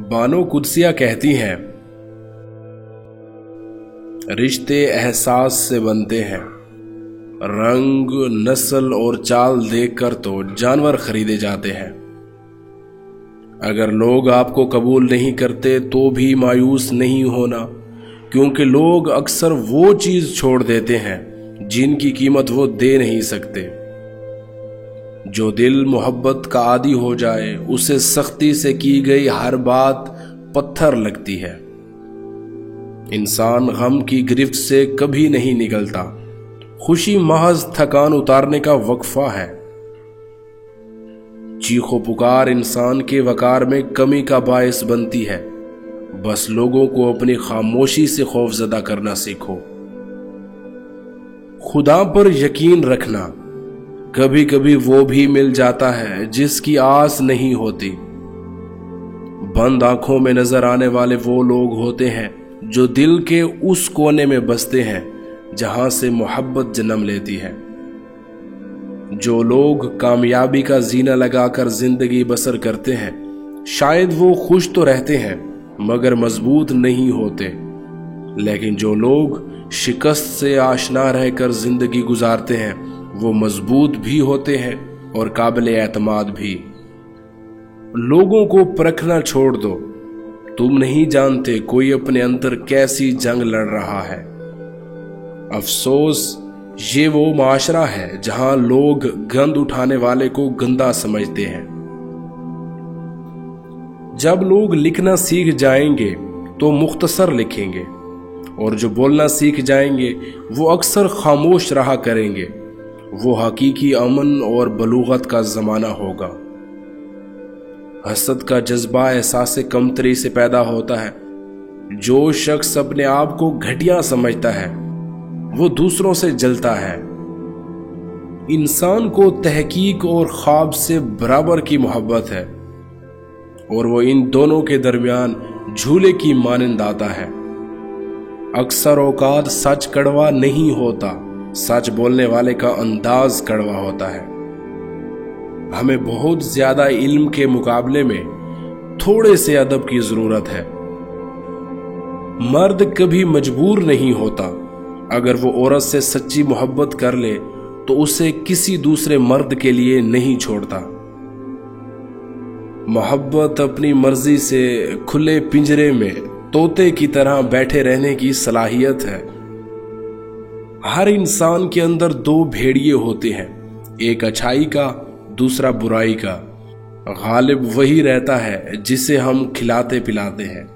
बानो कुदसिया कहती हैं, रिश्ते एहसास से बनते हैं, रंग, नस्ल और चाल देखकर तो जानवर खरीदे जाते हैं। अगर लोग आपको कबूल नहीं करते तो भी मायूस नहीं होना, क्योंकि लोग अक्सर वो चीज छोड़ देते हैं जिनकी कीमत वो दे नहीं सकते। जो दिल मोहब्बत का आदी हो जाए उसे सख्ती से की गई हर बात पत्थर लगती है। इंसान गम की गिरफ्त से कभी नहीं निकलता, खुशी महज थकान उतारने का वक्फा है। चीखो पुकार इंसान के वकार में कमी का बायस बनती है। बस लोगों को अपनी खामोशी से खौफजदा करना सीखो। खुदा पर यकीन रखना, कभी कभी वो भी मिल जाता है जिसकी आस नहीं होती। बंद आंखों में नजर आने वाले वो लोग होते हैं जो दिल के उस कोने में बसते हैं जहां से मोहब्बत जन्म लेती है। जो लोग कामयाबी का जीना लगाकर जिंदगी बसर करते हैं, शायद वो खुश तो रहते हैं मगर मजबूत नहीं होते। लेकिन जो लोग शिकस्त से आशना रहकर जिंदगी गुजारते हैं, वो मजबूत भी होते हैं और काबिल एतमाद भी। लोगों को परखना छोड़ दो, तुम नहीं जानते कोई अपने अंदर कैसी जंग लड़ रहा है। अफसोस, ये वो माशरा है जहां लोग गंद उठाने वाले को गंदा समझते हैं। जब लोग लिखना सीख जाएंगे तो मुख्तसर लिखेंगे, और जो बोलना सीख जाएंगे वो अक्सर खामोश रहा करेंगे। वो हकीकी अमन और बलूगत का जमाना होगा। हसद का जज्बा एहसास कमतरी से पैदा होता है। जो शख्स अपने आप को घटिया समझता है वो दूसरों से जलता है। इंसान को तहकीक और ख्वाब से बराबर की मोहब्बत है, और वो इन दोनों के दरमियान झूले की मानंद आता है। अक्सर औकात सच कड़वा नहीं होता, सच बोलने वाले का अंदाज कड़वा होता है। हमें बहुत ज्यादा इल्म के मुकाबले में थोड़े से अदब की जरूरत है। मर्द कभी मजबूर नहीं होता। अगर वो औरत से सच्ची मोहब्बत कर ले तो उसे किसी दूसरे मर्द के लिए नहीं छोड़ता। मोहब्बत अपनी मर्जी से खुले पिंजरे में तोते की तरह बैठे रहने की सलाहियत है। हर इंसान के अंदर दो भेड़िए होते हैं, एक अच्छाई का, दूसरा बुराई का। गालिब वही रहता है जिसे हम खिलाते पिलाते हैं।